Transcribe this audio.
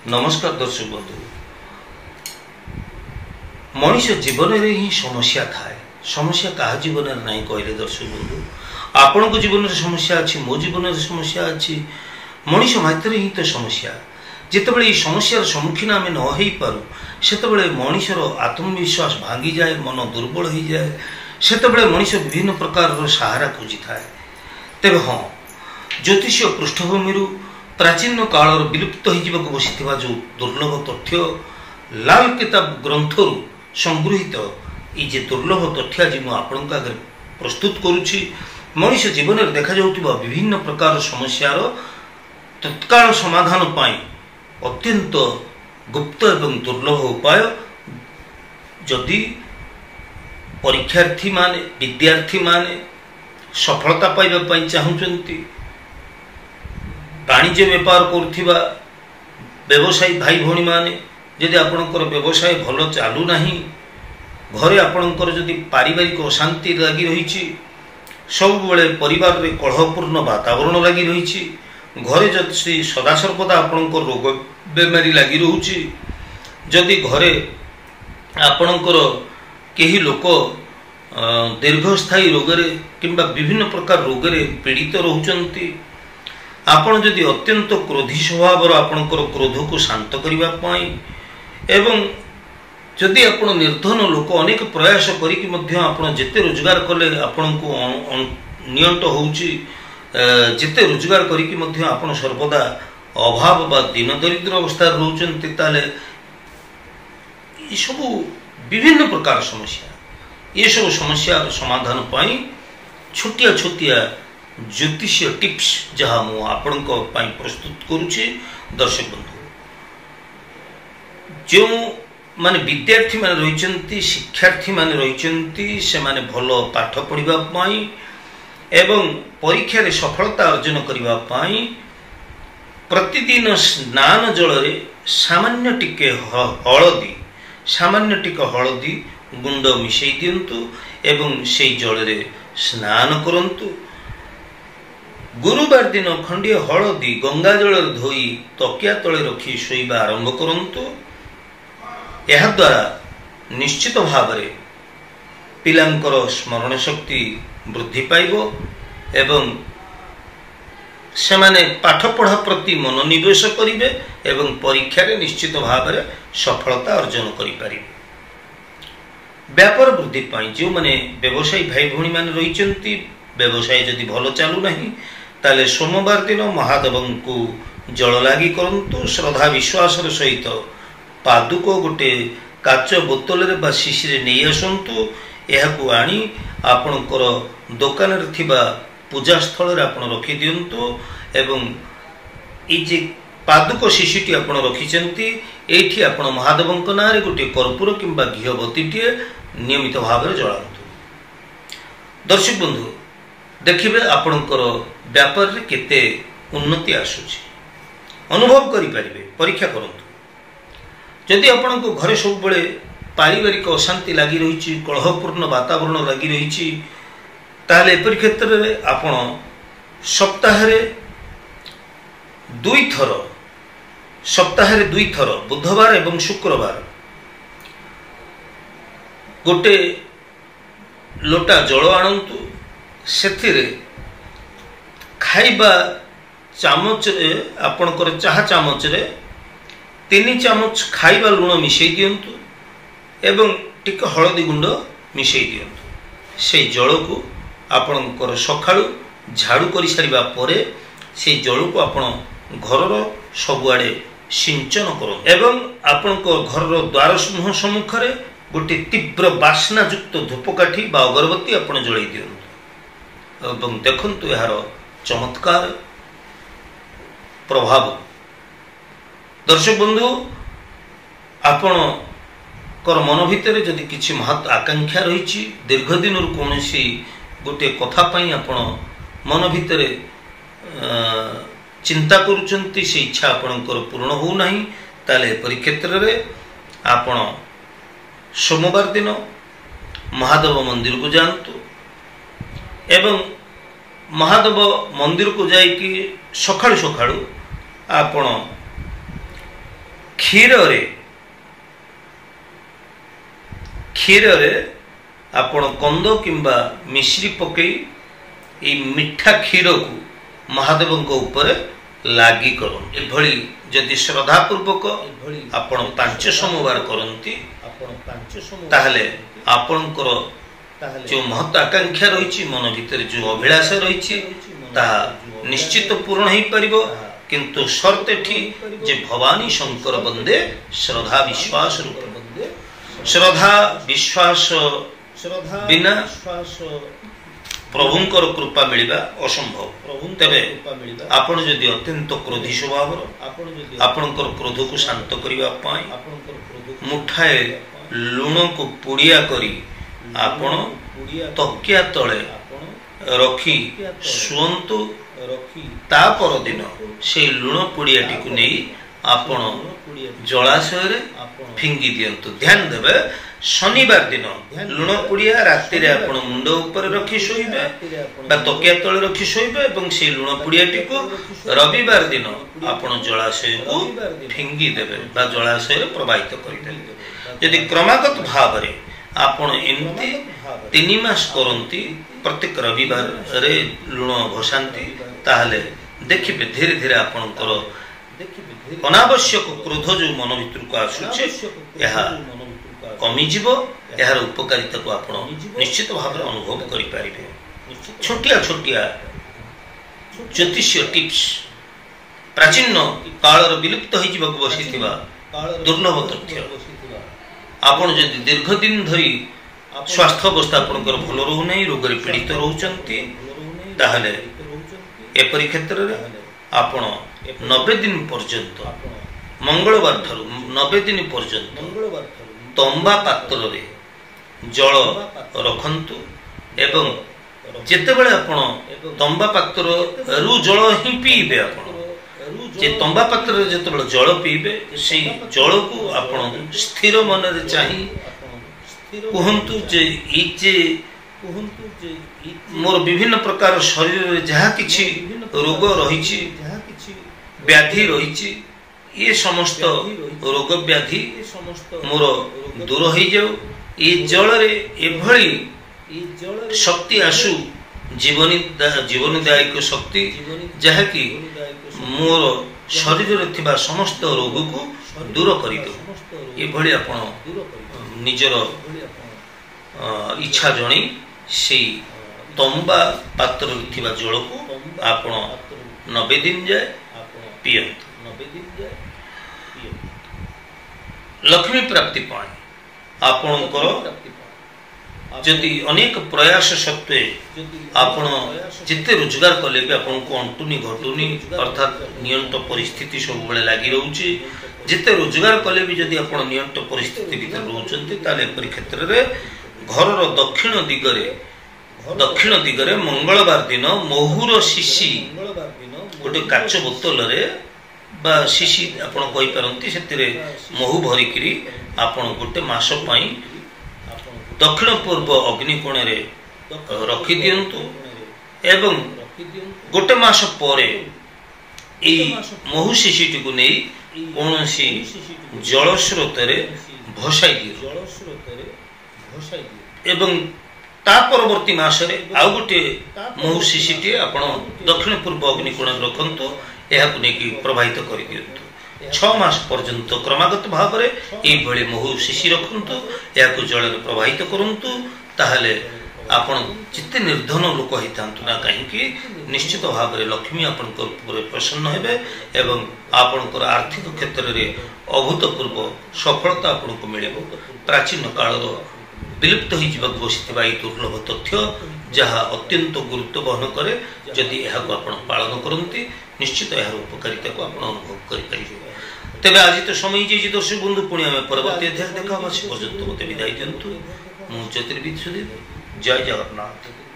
नमस्कार दर्शक बंधु। मनुष्य जीवन में ही समस्या थाए। समस्या क्या जीवन में नहीं कहले दर्शक बंधु। आपण को जीवन में समस्या अच्छी, मो जीवन में समस्या अच्छी। मनुष्य मात्र ही तो समस्या। जितेबाला ये समस्यार सम्मुखीन आम न हो पारू से मनुष्यर आत्मविश्वास भांगी जाए, मन दुर्बल हो जाए। से मनुष्य विभिन्न प्रकार सहारा खोजी थाए। तेरे हाँ, ज्योतिष पृष्ठभूमि प्राचीन काल विलुप्त हो बसी जो दुर्लभ तथ्य लाल किताब ग्रंथरु संगृहित ये दुर्लभ तथ्य आज मुझे आगे प्रस्तुत करुच्ची। मनुष्य जीवन में देखा जाउथिबा विभिन्न प्रकार समस्यार तत्काल समाधान पाई अत्यंत गुप्त एवं दुर्लभ उपाय जदि परीक्षार्थी माने विद्यार्थी माने सफलता पाइबा चाहूँगी, वाणिज्य बेपार करुवा व्यवसायी भाई भौणी माने जदि आपणकर व्यवसाय भल चालू नाही, घरे आपणकर जदि पारिवारिक अशांति लगी रही, सब बेले परिवार रे कलहपूर्ण वातावरण लगी रही, घरे जदि सदासर्वदा आपणकर रोग बेमारी लगी रोची, जदि घरे आपणकर केही लोक दीर्घस्थायी रोगरे किंबा विभिन्न प्रकार रोगरे पीड़ित रहउचंती, आपण जदि अत्यंत क्रोधी स्वभाव आपणकर क्रोध को शांत करने एवं जदि आपण निर्धन लोक अनेक प्रयास करिक मध्य आपण जेते रोजगार कले आपण को नियंट होउची, जेते रोजगार करिक मध्य आपण सर्वदा अभाव बा दिन दरिद्र अवस्था रहउचंती, ताले ये सब विभिन्न प्रकार समस्या, ये सब समस्या समाधान पाई छोटिया छोटिया ज्योतिषीय टिप्स जहाँ मु आपण प्रस्तुत करुचे। दर्शक बंधु, जो माने विद्यार्थी माने रहिचंती, शिक्षार्थी माने रहिचंती, से माने भलो पाठ पढ़िबा पाई एवं परीक्षा रे सफलता अर्जन करिबा पाई प्रतिदिन स्नान जल रे सामान्य टिके हळदी गुंड मिसई दियंतु एवं सेई जल रे स्नान करंतु। गुरुवार दिन खंडिय हलदी गंगा जल धोई तकिया तले रखी शोइबा आरंभ करंतु। यह द्वारा निश्चित भाव में पिलांकर स्मरण शक्ति वृद्धि पाइबो एवं सेमाने पाठ पढ़ा प्रति मनोनिवेश करिवे एवं परीक्षा रे निश्चित भाव में सफलता अर्जन करि पारिबे। व्यापार वृद्धि पाई जो माने व्यवसायी भाई भौणी माने रहिचंती, व्यवसाय जदि भलो चालू नहीं ताले सोमवार दिन महादेव को जल लागी करंतु। श्रद्धा विश्वास सहित पादुक गोटे काच बोतल रे बा शिशी रे नहीं आसंतु। यह आनी आपणकर दुकान रे थिबा पूजा स्थल रे आपण रखी दियंतु एवं जे पादुक शिशीटी आपण रखिचंती एठी आपण महादेवंक नाम रे गोटे कर्पूर किंबा घीबतीटे नियमित भाव में जलांतु। दर्शक बंधु देखिबे आपणकर व्यापार रे केते उन्नति आसुची, अनुभव करि परिबे। परीक्षा करंतु, जदि आपन को घरे सब बेले पारिवारिक अशांति लगी रही, कलहपूर्ण वातावरण लगी रही, ताले एपरि क्षेत्र रे आपण सप्ताह रे दुई थर बुधवार एवं शुक्रवार गोटे लोटा जल आणंतु। सेथिरे खाइबा चामच रे आपणकर चाहा चामच रे 3 चामच खाइबा लुण मिसई दियंतु एवं टिक हळदी गुंड मिसई दियंतु। से जल को आपणकर सखाळु झाड़ू करि सारिबा परे से जल को आपण घरर सबुआडे सिंचन करो एवं आपणकर घरर द्वार समूह सम्मुख रे गोटे तीव्र बास्ना युक्त धूपकाठी बा अगरबत्ती आपण जळै दियंतु एवं देखंतु यार चमत्कार प्रभाव। दर्शक बंधु, आपण कर मन भितर जदि किछि महत् आकांक्षा रही, दीर्घ दिन कौन गोटे कथा पाई आपण मन भितर चिंता करुचंती, से इच्छा आपणकर पूर्ण हो नाही, ताले परिक्षेत्र रे आपण सोमवार दिन महादेव मंदिर को जातु एवं महादेव मंदिर को जाइकी सकाळु सकाळु आपण क्षीर आपण कंद किंबा मिश्री पकई ये मिठा क्षीर को महादेव ऊपर लागी करन एभली जदि श्रद्धा पूर्वक आपण 5 सोमवार करंती ताहले आपणकर जो महत्वाकांक्षा रही मन भीतर जो अभिलाषा रही निश्चित पूर्ण हो पारिबो किंतु शर्त एठी जे भवानी शंकर बंदे श्रद्धा विश्वास रूप श्रद्धा विश्वास बिना प्रभुंकर कृपा मिलवा असंभव तेबे आपण जदि अत्यंत क्रोधी स्वभाव आपणकर क्रोध को शांत करबा पई मुठाए लुण को पुड़िया करी आपण तकिया तले रखी सुंतु ता पर दिन से लुण पुड़ियाटी को नहीं आपण जलाशय रे फिंगी दियंतु ध्यान देबे शनिवार दिन लुण पुड़िया राति रे आपण मुंड ऊपर रखी सोइबे बा तकिया तले रखी सोइबे एवं से लुण पुड़ियाटी को रविवार दिन आपण जलाशय को फिंगी देबे बा जलाशय रे प्रवाहित करि देबे यदि क्रमागत भाव रे आपण एमती 3 मास करंती प्रत्येक रविवार रे लुण घोषांती ताहले देखिबे धीरे धीरे आपणकर अनावश्यक क्रोध जो मन भीतर को आसुचे यह कमी जीवो यार उपकारिता को आपण निश्चित भाव अनुभव करि पारिबे छोटिया छोटिया ज्योतिषीय टिप्स प्राचीन कालर विलुप्त होई जीवक बसिथिबा दुर्लभ तथ्य आपण जदि दीर्घ दिन धरी स्वास्थ्य अवस्था आपणकर भल रहू नै रोग रे पीड़ित रहउचंती ताहले एपरि क्षेत्र रे आपण 90 दिन पर्यंत मंगलवार ठारू 90 दिन पर्यंत तंबा पात्र रे जल रखंतु एवं जेते बेले आपण तंबा पात्र रु जल ही पीबे आपण जे तंबा पात्र रे जेते बेले जल पीबे से जल को आपण स्थिर मन रे चाहि कहंतु जे मोर विभिन्न प्रकार शरीर रे जहा किछि रोग रहिछि व्याधि रही ये समस्त रोग व्याधि मोर दूर हो जाऊ ये जल रे एभली शक्ति आसु जीवनदायक शक्ति जहा कि मोर शरीर रे थिबा समस्त रोग को दूर करि दो एभली आपण निजर इच्छा जणी से तंबा पात्र थिबा जल को आपण 90 दिन जाए पियंतु लक्ष्मी प्राप्ति पाए आपणकर जदि अनेक प्रयास सत्वे आपण जिते रोजगार कले भी आपन को अंटुनी घटुनी अर्थात नियंत्रण परिस्थिति सब बेले लागि रहउची जिते रोजगार कले भी जदि आपण नियंत्रण परिस्थिति भीतर रहउचंती ताले परि क्षेत्र रे घरर दक्षिण दिगरे मंगलवार दिन महुर शिशी गोटे काच बोतल रे बा शिशी आपण कहि परंती सेतिरे महु भरिकरी आपण गोटे मास पई दक्षिण पूर्व अग्निकोण रे रखि दियंतु एवं गोटे मास परे ए महु शिशीटी को नै कोनोसी जल स्रोत रे भसाई दियो एवं ता परवर्ती मास रे आ गोटे महु शिशीटी आपण दक्षिण पूर्व अग्निकोण रखंतु यह प्रभावित कर दियंतु 6 मास पर्यंत क्रमागत भाव में ये महु शिशी रखंतु या जल प्रभावित करंतु ताहले आपण जिते निर्धन लोक होता ना कहीं निश्चित भाव में लक्ष्मी आपण प्रसन्न हेबे एवं आपणकर आर्थिक क्षेत्र में अभूतपूर्व सफलता आपन को मिले प्राचीन काल विलुप्त हो बसी दुर्लभ तथ्य जहाँ अत्यंत गुरुत्व बहन करे जदि यह पालन करती निश्चित यार उपकारिता को आप अनुभव करें। तेज आज तो समय दर्शक बंधु पुणी आम परवर्ती अध्याय देखा पर्यंत मत विदाय दिंतु। मुझे ज्योतिर्विद सुधीर। जय जगन्नाथ।